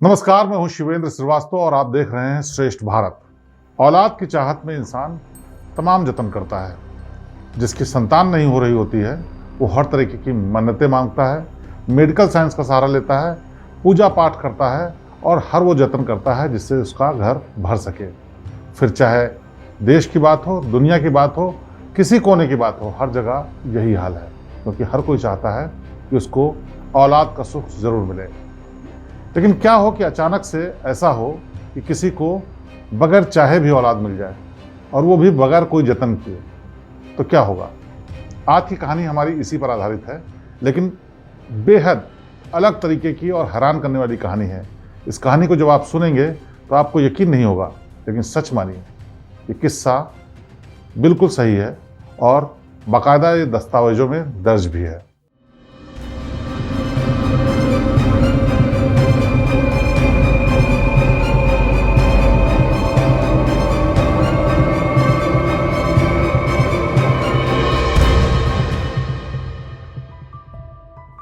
नमस्कार, मैं हूं शिवेंद्र श्रीवास्तव और आप देख रहे हैं श्रेष्ठ भारत। औलाद की चाहत में इंसान तमाम जतन करता है। जिसकी संतान नहीं हो रही होती है वो हर तरीके की मन्नतें मांगता है, मेडिकल साइंस का सहारा लेता है, पूजा पाठ करता है और हर वो जतन करता है जिससे उसका घर भर सके। फिर चाहे देश की बात हो, दुनिया की बात हो, किसी कोने की बात हो, हर जगह यही हाल है, क्योंकि हर कोई चाहता है कि उसको औलाद का सुख जरूर मिले। लेकिन क्या हो कि अचानक से ऐसा हो कि किसी को बगैर चाहे भी औलाद मिल जाए और वो भी बगैर कोई जतन किए, तो क्या होगा। आज की कहानी हमारी इसी पर आधारित है, लेकिन बेहद अलग तरीके की और हैरान करने वाली कहानी है। इस कहानी को जब आप सुनेंगे तो आपको यकीन नहीं होगा, लेकिन सच मानिए ये किस्सा बिल्कुल सही है और बाकायदा ये दस्तावेजों में दर्ज भी है।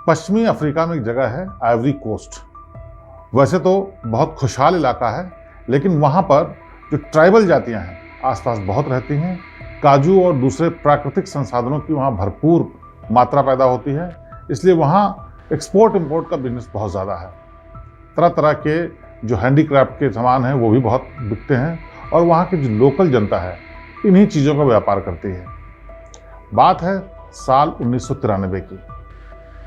पश्चिमी अफ्रीका में एक जगह है आइवरी कोस्ट। वैसे तो बहुत खुशहाल इलाका है, लेकिन वहाँ पर जो ट्राइबल जातियाँ हैं आसपास बहुत रहती हैं। काजू और दूसरे प्राकृतिक संसाधनों की वहाँ भरपूर मात्रा पैदा होती है, इसलिए वहाँ एक्सपोर्ट इंपोर्ट का बिजनेस बहुत ज़्यादा है। तरह तरह के जो हैंडीक्राफ्ट के सामान हैं वो भी बहुत बिकते हैं और वहाँ की जो लोकल जनता है इन्हीं चीज़ों का व्यापार करती है। बात है साल 1993 की।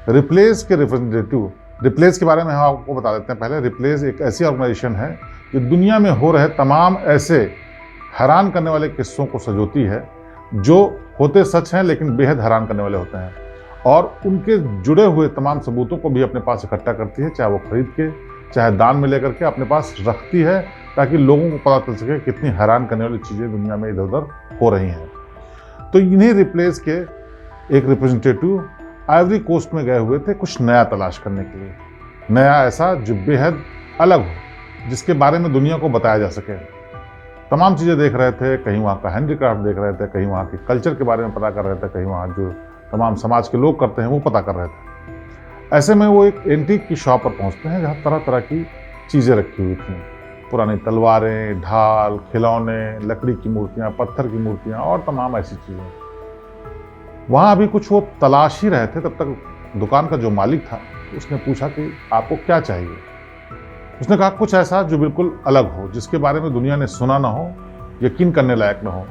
रिप्लेस के रिप्रेजेंटेटिव, रिप्लेस के बारे में हम आपको बता देते हैं पहले। रिप्लेस एक ऐसी ऑर्गेनाइजेशन है जो दुनिया में हो रहे तमाम ऐसे हैरान करने वाले किस्सों को सजोती है जो होते सच हैं लेकिन बेहद हैरान करने वाले होते हैं, और उनके जुड़े हुए तमाम सबूतों को भी अपने पास इकट्ठा करती है, चाहे वो खरीद के चाहे दान में लेकर के अपने पास रखती है, ताकि लोगों को पता चल सके कितनी हैरान करने वाली चीज़ें दुनिया में इधर उधर हो रही हैं। तो इन्हीं रिप्लेस के एक रिप्रेजेंटेटिव आइवरी कोस्ट में गए हुए थे कुछ नया तलाश करने के लिए, नया ऐसा जो बेहद अलग हो, जिसके बारे में दुनिया को बताया जा सके। तमाम चीज़ें देख रहे थे, कहीं वहाँ का हैंडीक्राफ्ट देख रहे थे, कहीं वहाँ के कल्चर के बारे में पता कर रहे थे, कहीं वहाँ जो तमाम समाज के लोग करते हैं वो पता कर रहे थे। ऐसे में वो एक एंटीक की शॉप पर पहुँचते हैं जहाँ तरह तरह की चीज़ें रखी हुई थी। पुरानी तलवारें, ढाल, खिलौने, लकड़ी की मूर्तियाँ, पत्थर की मूर्तियाँ और तमाम ऐसी चीज़ें। वहाँ अभी कुछ वो तलाश ही रहे थे, तब तक दुकान का जो मालिक था उसने पूछा कि आपको क्या चाहिए। उसने कहा कुछ ऐसा जो बिल्कुल अलग हो, जिसके बारे में दुनिया ने सुना ना हो, यकीन करने लायक ना हो।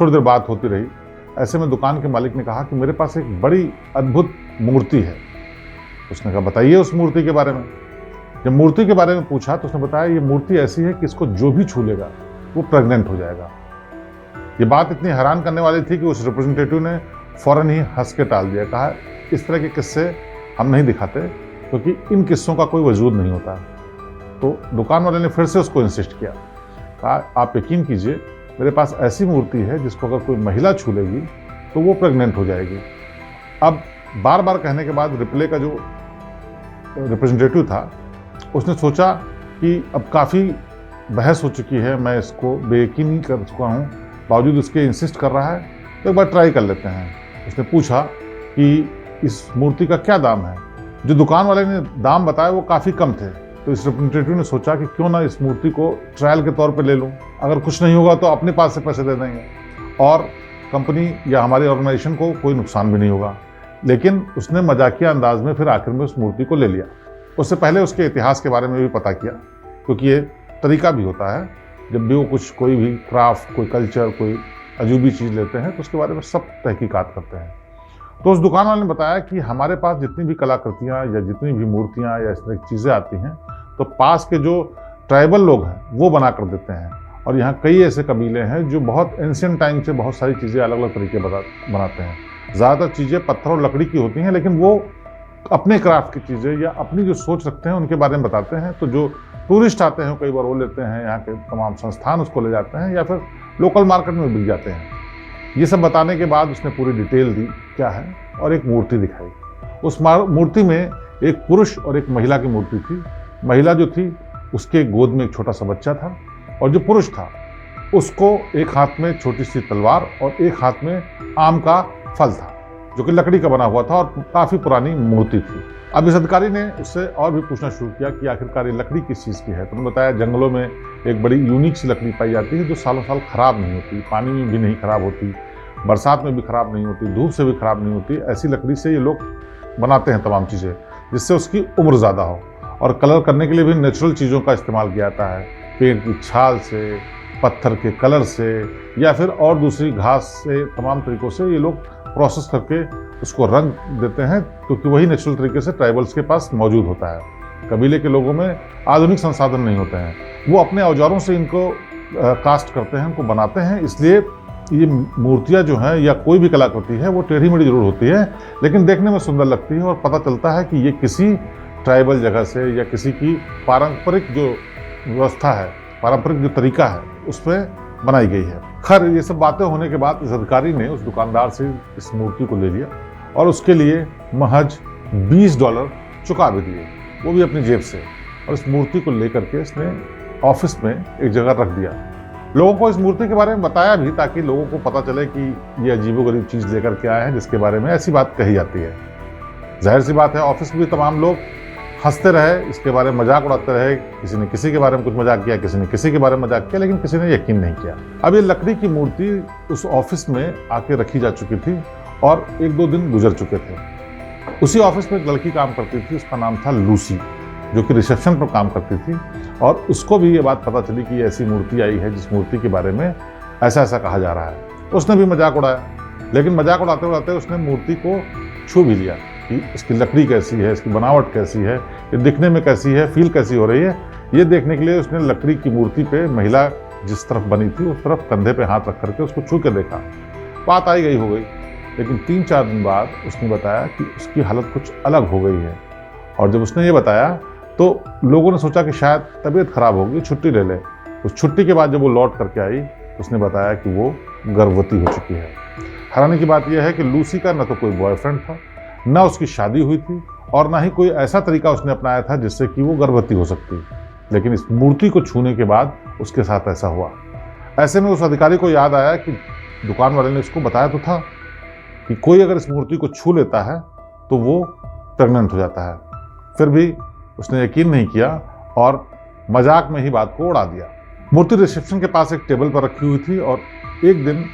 थोड़ी देर बात होती रही। ऐसे में दुकान के मालिक ने कहा कि मेरे पास एक बड़ी अद्भुत मूर्ति है। उसने कहा बताइए उस मूर्ति के बारे में। जब मूर्ति के बारे में पूछा तो उसने बताया ये मूर्ति ऐसी है कि इसको जो भी छू लेगा वो प्रेग्नेंट हो जाएगा। ये बात इतनी हैरान करने वाली थी कि उस रिप्रेजेंटेटिव ने फौरन ही हंस के टाल दिया। कहा इस तरह के किस्से हम नहीं दिखाते क्योंकि इन किस्सों का कोई वजूद नहीं होता। तो दुकान वाले ने फिर से उसको इंसिस्ट किया। कहा आप यकीन कीजिए मेरे पास ऐसी मूर्ति है जिसको अगर कोई महिला छू लेगी तो वो प्रेग्नेंट हो जाएगी। अब बार बार कहने के बाद रिप्ले का जो रिप्रेजेंटेटिव था उसने सोचा कि अब काफ़ी बहस हो चुकी है, मैं इसको बेयकीन ही कर चुका हूँ, बावजूद उसके इंसिस्ट कर रहा है, तो एक बार ट्राई कर लेते हैं। उसने पूछा कि इस मूर्ति का क्या दाम है। जो दुकान वाले ने दाम बताया वो काफ़ी कम थे, तो इस रिप्रेजेंटेटिव ने सोचा कि क्यों ना इस मूर्ति को ट्रायल के तौर पे ले लूँ, अगर कुछ नहीं होगा तो अपने पास से पैसे दे देंगे और कंपनी या हमारी ऑर्गेनाइजेशन को कोई नुकसान भी नहीं होगा। लेकिन उसने मजाकिया अंदाज में फिर आखिर में उस मूर्ति को ले लिया। उससे पहले उसके इतिहास के बारे में भी पता किया, क्योंकि ये तरीका भी होता है जब भी वो कुछ कोई भी क्राफ्ट, कोई कल्चर, कोई अजूबी चीज़ लेते हैं तो उसके बारे में सब तहकीकात करते हैं। तो उस दुकान वाले ने बताया कि हमारे पास जितनी भी कलाकृतियाँ या जितनी भी मूर्तियाँ या इस तरह की चीज़ें आती हैं तो पास के जो ट्राइबल लोग हैं वो बना कर देते हैं, और यहाँ कई ऐसे कबीले हैं जो बहुत एंशिएंट टाइम से बहुत सारी चीज़ें अलग अलग तरीके बनाते हैं। ज़्यादातर चीज़ें पत्थर और लकड़ी की होती हैं, लेकिन वो अपने क्राफ्ट की चीज़ें या अपनी जो सोच रखते हैं उनके बारे में बताते हैं। तो जो टूरिस्ट आते हैं कई बार वो लेते हैं, यहाँ के तमाम संस्थान उसको ले जाते हैं या फिर लोकल मार्केट में बिक जाते हैं। ये सब बताने के बाद उसने पूरी डिटेल दी क्या है और एक मूर्ति दिखाई। उस मूर्ति में एक पुरुष और एक महिला की मूर्ति थी। महिला जो थी उसके गोद में एक छोटा सा बच्चा था, और जो पुरुष था उसको एक हाथ में छोटी सी तलवार और एक हाथ में आम का फल था जो कि लकड़ी का बना हुआ था और काफ़ी पुरानी मूर्ति थी। अब इस अधिकारी ने उससे और भी पूछना शुरू किया कि आखिरकार ये लकड़ी किस चीज़ की है। तो उन्होंने बताया जंगलों में एक बड़ी यूनिक सी लकड़ी पाई जाती है जो सालों साल खराब नहीं होती, पानी में भी नहीं खराब होती, बरसात में भी खराब नहीं होती, धूप से भी खराब नहीं होती। ऐसी लकड़ी से ये लोग बनाते हैं तमाम चीज़ें जिससे उसकी उम्र ज़्यादा हो। और कलर करने के लिए भी नेचुरल चीज़ों का इस्तेमाल किया जाता है, पेड़ की छाल से, पत्थर के कलर से या फिर और दूसरी घास से, तमाम तरीक़ों से ये लोग प्रोसेस करके उसको रंग देते हैं, क्योंकि वही नेचुरल तरीके से ट्राइबल्स के पास मौजूद होता है। कबीले के लोगों में आधुनिक संसाधन नहीं होते हैं, वो अपने औजारों से इनको कास्ट करते हैं, उनको बनाते हैं। इसलिए ये मूर्तियाँ जो हैं या कोई भी कलाकृति है वो टेढ़ी मेढ़ी जरूर होती है, लेकिन देखने में सुंदर लगती है और पता चलता है कि ये किसी ट्राइबल जगह से या किसी की पारंपरिक जो व्यवस्था है, पारंपरिक जो तरीका है उस पर बनाई गई है। खैर, ये सब बातें होने के बाद इस अधिकारी ने उस दुकानदार से इस मूर्ति को ले लिया और उसके लिए महज $20 चुका भी दिए, वो भी अपनी जेब से। और इस मूर्ति को लेकर के इसने ऑफिस में एक जगह रख दिया। लोगों को इस मूर्ति के बारे में बताया भी ताकि लोगों को पता चले कि ये अजीबोगरीब चीज़ लेकर के आए हैं जिसके बारे में ऐसी बात कही जाती है। जाहिर सी बात है, ऑफिस में भी तमाम लोग हंसते रहे, इसके बारे में मजाक उड़ाते रहे। किसी ने किसी के बारे में कुछ मजाक किया, किसी ने किसी के बारे में मजाक किया, लेकिन किसी ने यकीन नहीं किया। अब ये लकड़ी की मूर्ति उस ऑफिस में आके रखी जा चुकी थी और 1-2 दिन गुजर चुके थे। उसी ऑफिस में एक लड़की काम करती थी, उसका नाम था लूसी, जो कि रिसेप्शन पर काम करती थी। और उसको भी ये बात पता चली कि ऐसी मूर्ति आई है जिस मूर्ति के बारे में ऐसा ऐसा कहा जा रहा है। उसने भी मजाक उड़ाया, लेकिन मजाक उड़ाते उड़ाते उसने मूर्ति को छू भी लिया कि इसकी लकड़ी कैसी है, इसकी बनावट कैसी है, ये दिखने में कैसी है, फील कैसी हो रही है। ये देखने के लिए उसने लकड़ी की मूर्ति पे महिला जिस तरफ बनी थी उस तरफ कंधे पे हाथ रख करके उसको छू के देखा। बात आई गई हो गई, लेकिन 3-4 दिन बाद उसने बताया कि उसकी हालत कुछ अलग हो गई है। और जब उसने ये बताया तो लोगों ने सोचा कि शायद तबीयत खराब होगी, छुट्टी ले ले। उस छुट्टी के बाद जब वो लौट करके आई, उसने बताया कि वो गर्भवती हो चुकी है। हैरानी की बात यह है कि लूसी का न तो कोई बॉयफ्रेंड था, ना उसकी शादी हुई थी और ना ही कोई ऐसा तरीका उसने अपनाया था जिससे कि वो गर्भवती हो सकती। लेकिन इस मूर्ति को छूने के बाद उसके साथ ऐसा हुआ। ऐसे में उस अधिकारी को याद आया कि दुकान वाले ने उसको बताया तो था कि कोई अगर इस मूर्ति को छू लेता है तो वो प्रेग्नेंट हो जाता है। फिर भी उसने यकीन नहीं किया और मजाक में ही बात को उड़ा दिया। मूर्ति रिसेप्शन के पास एक टेबल पर रखी हुई थी और एक दिन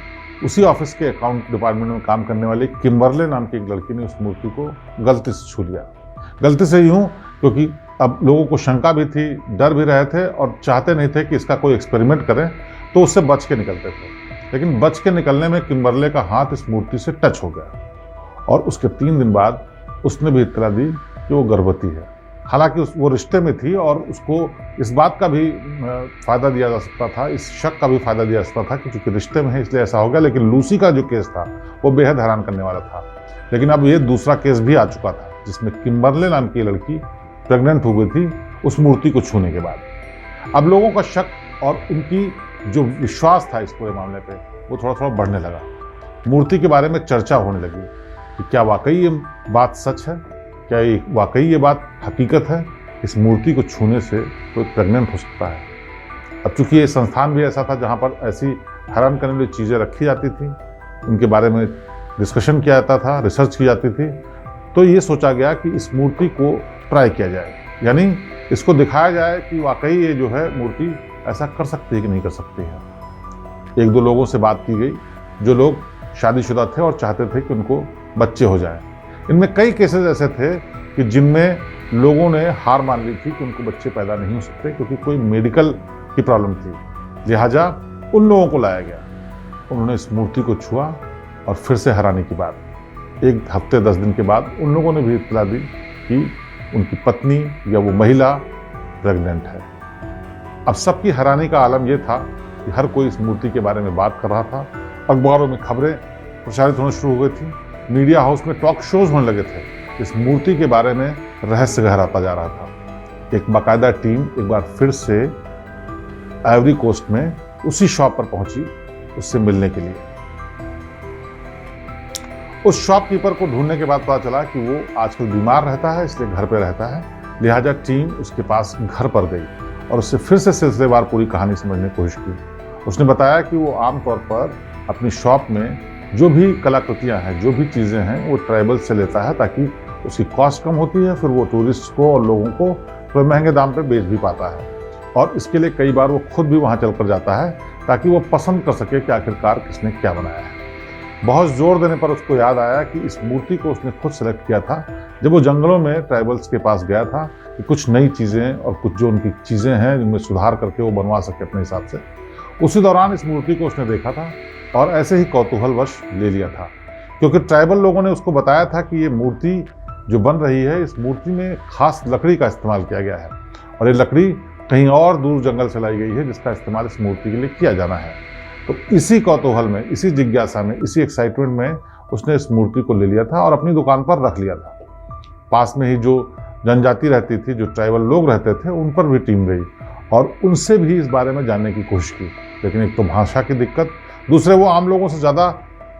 उसी ऑफिस के अकाउंट डिपार्टमेंट में काम करने वाली किम्बरले नाम की एक लड़की ने उस मूर्ति को गलती से छू लिया। गलती से यूं, क्योंकि अब लोगों को शंका भी थी, डर भी रहे थे और चाहते नहीं थे कि इसका कोई एक्सपेरिमेंट करें, तो उससे बच के निकलते थे। लेकिन बच के निकलने में किम्बरले का हाथ इस मूर्ति से टच हो गया और उसके 3 दिन बाद उसने भी इत्तला दी कि वो गर्भवती है। हालांकि वो रिश्ते में थी और उसको इस बात का भी फ़ायदा दिया जा सकता था, इस शक का भी फ़ायदा दिया जा सकता था कि चूंकि रिश्ते में है इसलिए ऐसा हो गया। लेकिन लूसी का जो केस था वो बेहद हैरान करने वाला था। लेकिन अब ये दूसरा केस भी आ चुका था जिसमें किम्बरले नाम की लड़की प्रेग्नेंट हो गई थी उस मूर्ति को छूने के बाद। अब लोगों का शक और उनकी जो विश्वास था इस पूरे मामले पे वो थोड़ा थोड़ा बढ़ने लगा। मूर्ति के बारे में चर्चा होने लगी कि क्या वाकई ये बात सच है, क्या ये वाकई ये बात हकीकत है, इस मूर्ति को छूने से कोई प्रेग्नेंट हो सकता है। अब चूंकि ये संस्थान भी ऐसा था जहाँ पर ऐसी हैरान करने वाली चीज़ें रखी जाती थी, उनके बारे में डिस्कशन किया जाता था, रिसर्च की जाती थी, तो ये सोचा गया कि इस मूर्ति को ट्राई किया जाए, यानी इसको दिखाया जाए कि वाकई ये जो है मूर्ति ऐसा कर सकती है कि नहीं कर सकती है। 1-2 लोगों से बात की गई जो लोग शादीशुदा थे और चाहते थे कि उनको बच्चे हो जाएं। इनमें कई केसेस ऐसे थे कि जिनमें लोगों ने हार मान ली थी कि उनको बच्चे पैदा नहीं हो सकते क्योंकि कोई मेडिकल की प्रॉब्लम थी। लिहाजा उन लोगों को लाया गया, उन्होंने इस मूर्ति को छुआ और फिर से हैरानी की बात, 1 हफ्ते 10 दिन के बाद उन लोगों ने भी इत्तला दी कि उनकी पत्नी या वो महिला प्रेग्नेंट है। अब सबकी हैरानी का आलम यह था कि हर कोई इस मूर्ति के बारे में बात कर रहा था। अखबारों में खबरें प्रचारित होना शुरू हो गई थी, मीडिया हाउस में टॉक शोज होने लगे थे। इस मूर्ति के बारे में रहस्य गहराता जा रहा था। एक बाकायदा टीम एक बार फिर से आइवरी कोस्ट में उसी शॉप पर पहुंची उससे मिलने के लिए। उस शॉपकीपर को ढूंढने के बाद पता चला कि वो आजकल बीमार रहता है, इसलिए घर पे रहता है। लिहाजा टीम उसके पास घर पर गई और उससे फिर से सिलसिलेवार पूरी कहानी समझने की कोशिश की। उसने बताया कि वो आमतौर पर अपनी शॉप में जो भी कलाकृतियां हैं, जो भी चीज़ें हैं, वो ट्राइबल से लेता है ताकि उसकी कॉस्ट कम होती है, फिर वो टूरिस्ट को और लोगों को थोड़े महंगे दाम पे बेच भी पाता है। और इसके लिए कई बार वो खुद भी वहाँ चल कर जाता है ताकि वो पसंद कर सके कि आखिरकार किसने क्या बनाया है। बहुत जोर देने पर उसको याद आया कि इस मूर्ति को उसने खुद सेलेक्ट किया था जब वो जंगलों में ट्राइबल्स के पास गया था कि कुछ नई चीज़ें और कुछ जो उनकी चीज़ें हैं जिनमें सुधार करके वो बनवा सके अपने हिसाब से। उसी दौरान इस मूर्ति को उसने देखा था और ऐसे ही कौतूहलवश ले लिया था, क्योंकि ट्राइबल लोगों ने उसको बताया था कि ये मूर्ति जो बन रही है, इस मूर्ति में खास लकड़ी का इस्तेमाल किया गया है और ये लकड़ी कहीं और दूर जंगल से लाई गई है जिसका इस्तेमाल इस मूर्ति के लिए किया जाना है। तो इसी कौतूहल में, इसी जिज्ञासा में, इसी एक्साइटमेंट में उसने इस मूर्ति को ले लिया था और अपनी दुकान पर रख लिया था। पास में ही जो जनजाति रहती थी, जो ट्राइबल लोग रहते थे, उन पर भी टीम गई और उनसे भी इस बारे में जानने की कोशिश की। लेकिन एक तो भाषा की दिक्कत, दूसरे वो आम लोगों से ज़्यादा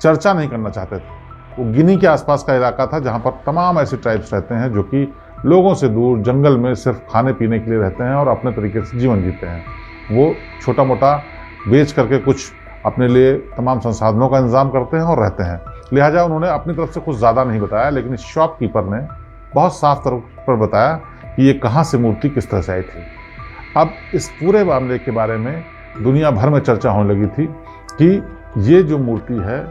चर्चा नहीं करना चाहते थे। वो गिनी के आसपास का इलाका था जहाँ पर तमाम ऐसे ट्राइब्स रहते हैं जो कि लोगों से दूर जंगल में सिर्फ खाने पीने के लिए रहते हैं और अपने तरीके से जीवन जीते हैं। वो छोटा मोटा बेच करके कुछ अपने लिए तमाम संसाधनों का इंतजाम करते हैं और रहते हैं। लिहाजा उन्होंने अपनी तरफ से कुछ ज़्यादा नहीं बताया, लेकिन इस शॉपकीपर ने बहुत साफ तौर पर बताया कि ये कहाँ से मूर्ति किस तरह से आई थी। अब इस पूरे मामले के बारे में दुनिया भर में चर्चा होने लगी थी कि ये जो मूर्ति है,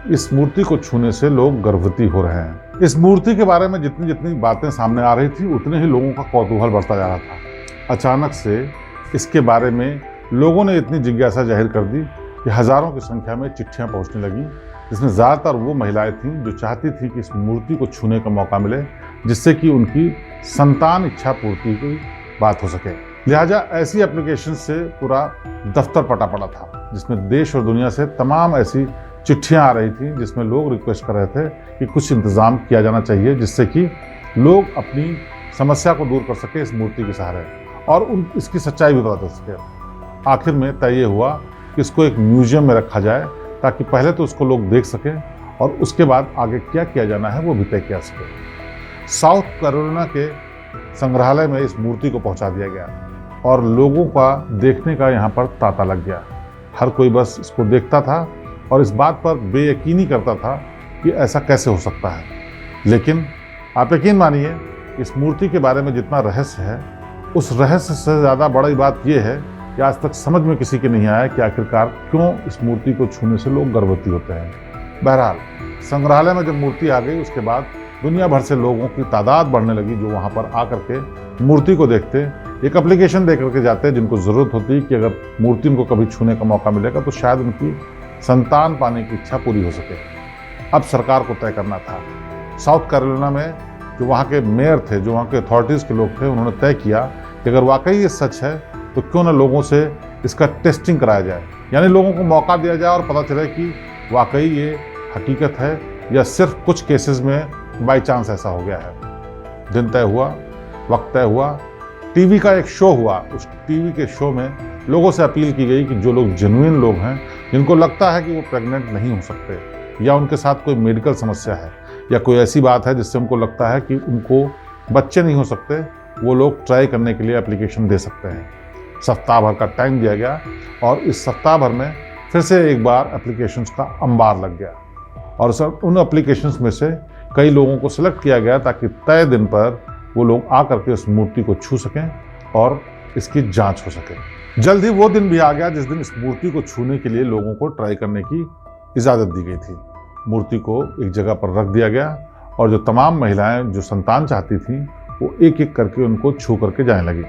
इस मूर्ति को छूने से लोग गर्भवती हो रहे हैं। इस मूर्ति के बारे में जितनी जितनी बातें सामने आ रही थी, उतने ही लोगों का कौतूहल बढ़ता जा रहा था। अचानक से इसके बारे में लोगों ने इतनी जिज्ञासा जाहिर कर दी कि हज़ारों की संख्या में चिट्ठियां पहुंचने लगी, जिसमें ज़्यादातर वो महिलाएं थीं जो चाहती थी कि इस मूर्ति को छूने का मौका मिले, जिससे कि उनकी संतान इच्छा पूर्ति की बात हो सके। लिहाजा ऐसी एप्लीकेशन से पूरा दफ्तर पटा पड़ा था, जिसमें देश और दुनिया से तमाम ऐसी चिट्ठियां आ रही थी जिसमें लोग रिक्वेस्ट कर रहे थे कि कुछ इंतज़ाम किया जाना चाहिए जिससे कि लोग अपनी समस्या को दूर कर सके इस मूर्ति के सहारे और इसकी सच्चाई भी पता चल सके। आखिर में तय ये हुआ कि इसको एक म्यूजियम में रखा जाए ताकि पहले तो उसको लोग देख सकें और उसके बाद आगे क्या किया जाना है वो भी तय किया सके। साउथ कैरोलिना के संग्रहालय में इस मूर्ति को पहुंचा दिया गया और लोगों का देखने का यहाँ पर तांता लग गया। हर कोई बस इसको देखता था और इस बात पर बेयकीनी करता था कि ऐसा कैसे हो सकता है। लेकिन आप यकीन मानिए, इस मूर्ति के बारे में जितना रहस्य है, उस रहस्य से ज़्यादा बड़ी बात यह है कि आज तक समझ में किसी के नहीं आया कि आखिरकार क्यों इस मूर्ति को छूने से लोग गर्भवती होते हैं। बहरहाल संग्रहालय में जब मूर्ति आ गई, उसके बाद दुनिया भर से लोगों की तादाद बढ़ने लगी जो वहाँ पर आकर के मूर्ति को देखते, एक एप्लीकेशन दे करके जाते जिनको ज़रूरत होती कि अगर मूर्ति उनको कभी छूने का मौका मिलेगा तो शायद उनकी संतान पाने की इच्छा पूरी हो सके। अब सरकार को तय करना था। साउथ कैरोलिना में जो वहाँ के मेयर थे, जो वहाँ के अथॉरिटीज़ के लोग थे, उन्होंने तय किया कि अगर वाकई ये सच है तो क्यों ना लोगों से इसका टेस्टिंग कराया जाए, यानी लोगों को मौका दिया जाए और पता चले कि वाकई ये हकीकत है या सिर्फ कुछ केसेस में बाई चांस ऐसा हो गया है। दिन तय हुआ, वक्त तय हुआ, टीवी का एक शो हुआ। उस टीवी के शो में लोगों से अपील की गई कि जो लोग जेन्युइन लोग हैं, जिनको लगता है कि वो प्रेग्नेंट नहीं हो सकते या उनके साथ कोई मेडिकल समस्या है या कोई ऐसी बात है जिससे उनको लगता है कि उनको बच्चे नहीं हो सकते, वो लोग ट्राई करने के लिए एप्लीकेशन दे सकते हैं। सप्ताह भर का टाइम दिया गया और इस सप्ताह भर में फिर से एक बार एप्लीकेशंस का अंबार लग गया और सर उन एप्लीकेशंस में से कई लोगों को सिलेक्ट किया गया ताकि तय दिन पर वो लोग आकर के उस मूर्ति को छू सकें और इसकी जांच हो सके। जल्द ही वो दिन भी आ गया जिस दिन इस मूर्ति को छूने के लिए लोगों को ट्राई करने की इजाज़त दी गई थी। मूर्ति को एक जगह पर रख दिया गया और जो तमाम महिलाएं जो संतान चाहती थीं, वो एक एक करके उनको छू करके जाने लगी।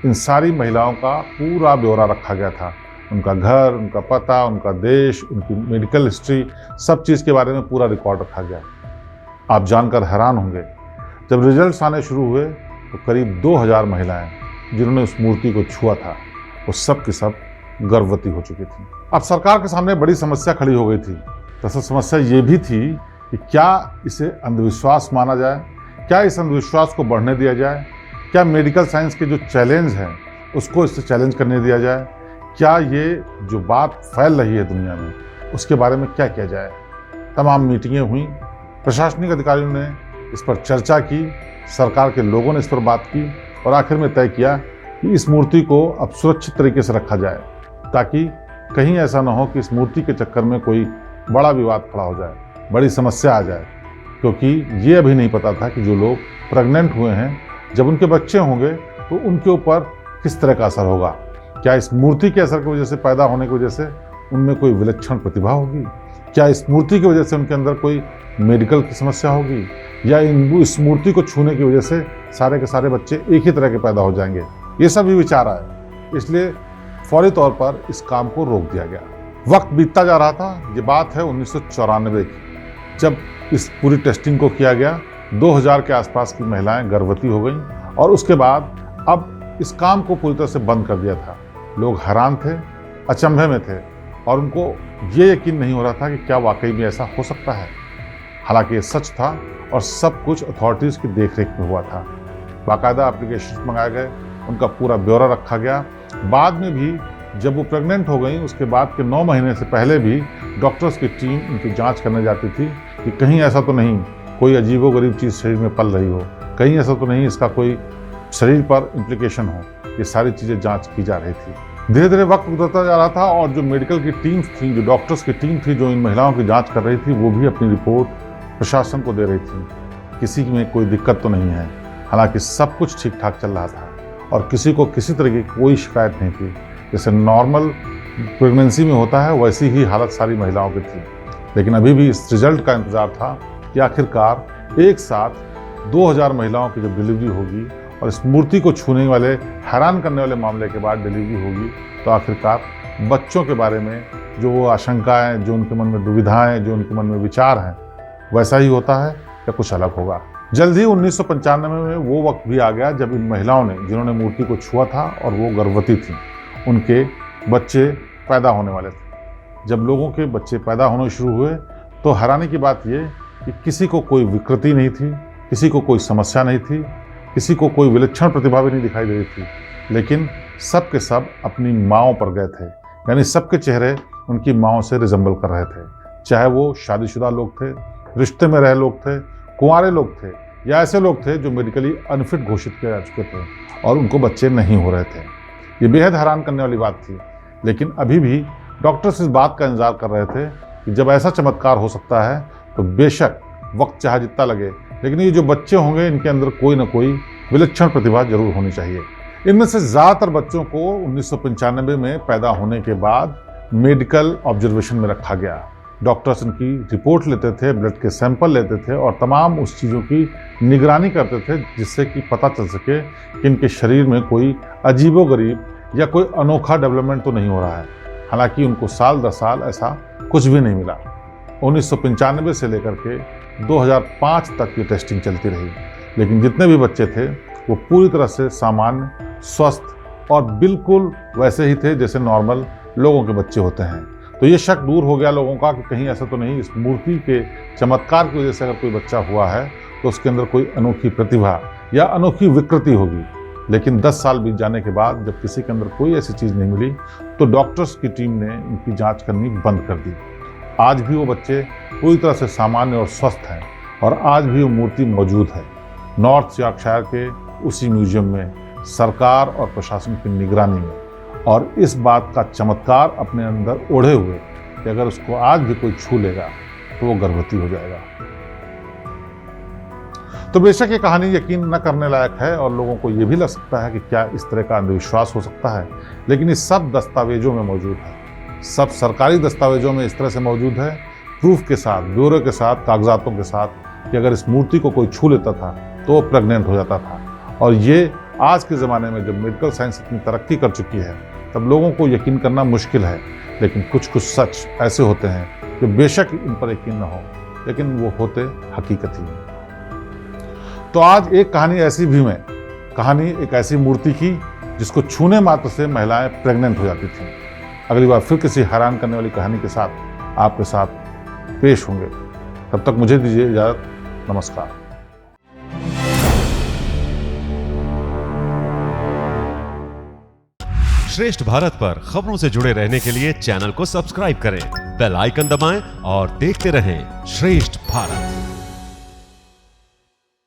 इन सारी महिलाओं का पूरा ब्यौरा रखा गया था, उनका घर, उनका पता, उनका देश, उनकी मेडिकल हिस्ट्री, सब चीज़ के बारे में पूरा रिकॉर्ड रखा गया। आप जानकर हैरान होंगे, जब रिजल्ट्स आने शुरू हुए तो करीब 2000 महिलाएं जिन्होंने उस मूर्ति को छुआ था, वो सब की सब गर्भवती हो चुकी थी। अब सरकार के सामने बड़ी समस्या खड़ी हो गई थी। दरअसल समस्या ये भी थी कि क्या इसे अंधविश्वास माना जाए, क्या इस अंधविश्वास को बढ़ने दिया जाए, क्या मेडिकल साइंस के जो चैलेंज हैं उसको इससे चैलेंज करने दिया जाए, क्या ये जो बात फैल रही है दुनिया में उसके बारे में क्या किया जाए। तमाम मीटिंगें हुई, प्रशासनिक अधिकारियों ने इस पर चर्चा की, सरकार के लोगों ने इस पर बात की और आखिर में तय किया कि इस मूर्ति को अब सुरक्षित तरीके से रखा जाए ताकि कहीं ऐसा ना हो कि इस मूर्ति के चक्कर में कोई बड़ा विवाद खड़ा हो जाए, बड़ी समस्या आ जाए। क्योंकि ये अभी नहीं पता था कि जो लोग प्रेग्नेंट हुए हैं, जब उनके बच्चे होंगे तो उनके ऊपर किस तरह का असर होगा। क्या इस मूर्ति के असर की वजह से, पैदा होने की वजह से उनमें कोई विलक्षण प्रतिभा होगी? क्या इस मूर्ति की वजह से उनके अंदर कोई मेडिकल की समस्या होगी? या इस मूर्ति को छूने की वजह से सारे के सारे बच्चे एक ही तरह के पैदा हो जाएंगे? ये सब भी विचार आया, इसलिए फौरी तौर पर इस काम को रोक दिया गया। वक्त बीतता जा रहा था। ये बात है 1994 की, जब इस पूरी टेस्टिंग को किया गया। 2000 के आसपास की महिलाएं गर्भवती हो गईं और उसके बाद अब इस काम को पूरी तरह से बंद कर दिया था। लोग हैरान थे, अचंभे में थे और उनको ये यकीन नहीं हो रहा था कि क्या वाकई में ऐसा हो सकता है। हालांकि ये सच था और सब कुछ अथॉरिटीज़ की देखरेख में हुआ था। बाकायदा एप्लीकेशन मंगाए गए, उनका पूरा ब्यौरा रखा गया। बाद में भी जब वो प्रेग्नेंट हो गई, उसके बाद के 9 महीने से पहले भी डॉक्टर्स की टीम उनकी जांच करने जाती थी कि कहीं ऐसा तो नहीं कोई अजीबोगरीब चीज़ शरीर में पल रही हो, कहीं ऐसा तो नहीं इसका कोई शरीर पर इम्प्लिकेशन हो। ये सारी चीज़ें जांच की जा रही थी। धीरे धीरे वक्त गुजरता जा रहा था और जो मेडिकल की टीम्स थी, जो डॉक्टर्स की टीम थी जो इन महिलाओं की जाँच कर रही थी, वो भी अपनी रिपोर्ट प्रशासन को दे रही थी। किसी में कोई दिक्कत तो नहीं है। हालांकि सब कुछ ठीक ठाक चल रहा था और किसी को किसी तरह की कोई शिकायत नहीं थी। जैसे नॉर्मल प्रेगनेंसी में होता है वैसी ही हालत सारी महिलाओं की थी। लेकिन अभी भी इस रिजल्ट का इंतज़ार था कि आखिरकार एक साथ 2000 महिलाओं की जब डिलीवरी होगी और इस मूर्ति को छूने वाले, हैरान करने वाले मामले के बाद डिलीवरी होगी, तो आखिरकार बच्चों के बारे में जो वो आशंकाएँ, जो उनके मन में दुविधाएँ, जो उनके मन में विचार हैं, वैसा ही होता है या कुछ अलग होगा। जल्द ही 1995 में वो वक्त भी आ गया जब इन महिलाओं ने, जिन्होंने मूर्ति को छुआ था और वो गर्भवती थी, उनके बच्चे पैदा होने वाले थे। जब लोगों के बच्चे पैदा होने शुरू हुए तो हैरानी की बात ये कि किसी को कोई विकृति नहीं थी, किसी को कोई समस्या नहीं थी, किसी को कोई विलक्षण प्रतिभा भी नहीं दिखाई दे रही थी। लेकिन सब के सब अपनी माँओं पर गए थे, यानी सबके चेहरे उनकी माँओं से रिजेंबल कर रहे थे। चाहे वो शादीशुदा लोग थे, रिश्ते में रहे लोग थे, कुंवारे लोग थे, या ऐसे लोग थे जो मेडिकली अनफिट घोषित किए जा चुके थे और उनको बच्चे नहीं हो रहे थे। ये बेहद हैरान करने वाली बात थी। लेकिन अभी भी डॉक्टर्स इस बात का इंतजार कर रहे थे कि जब ऐसा चमत्कार हो सकता है तो बेशक वक्त चाहे जितना लगे, लेकिन ये जो बच्चे होंगे इनके अंदर कोई ना कोई विलक्षण प्रतिभा जरूर होनी चाहिए। इनमें से ज़्यादातर बच्चों को 1995 में पैदा होने के बाद मेडिकल ऑब्जर्वेशन में रखा गया। डॉक्टर्स इनकी रिपोर्ट लेते थे, ब्लड के सैंपल लेते थे और तमाम उस चीज़ों की निगरानी करते थे जिससे कि पता चल सके कि इनके शरीर में कोई अजीबोगरीब या कोई अनोखा डेवलपमेंट तो नहीं हो रहा है। हालांकि उनको साल दर साल ऐसा कुछ भी नहीं मिला। 1995 से लेकर के 2005 तक ये टेस्टिंग चलती रही, लेकिन जितने भी बच्चे थे वो पूरी तरह से सामान्य, स्वस्थ और बिल्कुल वैसे ही थे जैसे नॉर्मल लोगों के बच्चे होते हैं। तो ये शक दूर हो गया लोगों का कि कहीं ऐसा तो नहीं इस मूर्ति के चमत्कार की वजह से अगर कोई बच्चा हुआ है तो उसके अंदर कोई अनोखी प्रतिभा या अनोखी विकृति होगी। लेकिन 10 साल बीत जाने के बाद जब किसी के अंदर कोई ऐसी चीज़ नहीं मिली तो डॉक्टर्स की टीम ने इनकी जांच करनी बंद कर दी। आज भी वो बच्चे पूरी तरह से सामान्य और स्वस्थ हैं और आज भी वो मूर्ति मौजूद है नॉर्थ यॉर्कशायर के उसी म्यूजियम में, सरकार और प्रशासन की निगरानी में। और इस बात का चमत्कार अपने अंदर ओढ़े हुए कि अगर उसको आज भी कोई छू लेगा तो वो गर्भवती हो जाएगा। तो बेशक ये कहानी यकीन न करने लायक है और लोगों को ये भी लग सकता है कि क्या इस तरह का अंधविश्वास हो सकता है, लेकिन ये सब दस्तावेजों में मौजूद है, सब सरकारी दस्तावेजों में इस तरह से मौजूद है, प्रूफ के साथ, ब्यूरो के साथ, कागजातों के साथ कि अगर इस मूर्ति को कोई छू लेता था तो वो प्रेग्नेंट हो जाता था। और ये आज के ज़माने में जब मेडिकल साइंस इतनी तरक्की कर चुकी है तब लोगों को यकीन करना मुश्किल है, लेकिन कुछ कुछ सच ऐसे होते हैं जो बेशक इन पर यकीन न हो, लेकिन वो होते हकीकत ही। तो आज एक कहानी ऐसी भी है, कहानी एक ऐसी मूर्ति की जिसको छूने मात्र से महिलाएं प्रेग्नेंट हो जाती थीं। अगली बार फिर किसी हैरान करने वाली कहानी के साथ आपके साथ पेश होंगे। तब तक मुझे दीजिए इजाजत। नमस्कार। श्रेष्ठ भारत पर खबरों से जुड़े रहने के लिए चैनल को सब्सक्राइब करें, बेल आइकन दबाएं और देखते रहें श्रेष्ठ भारत।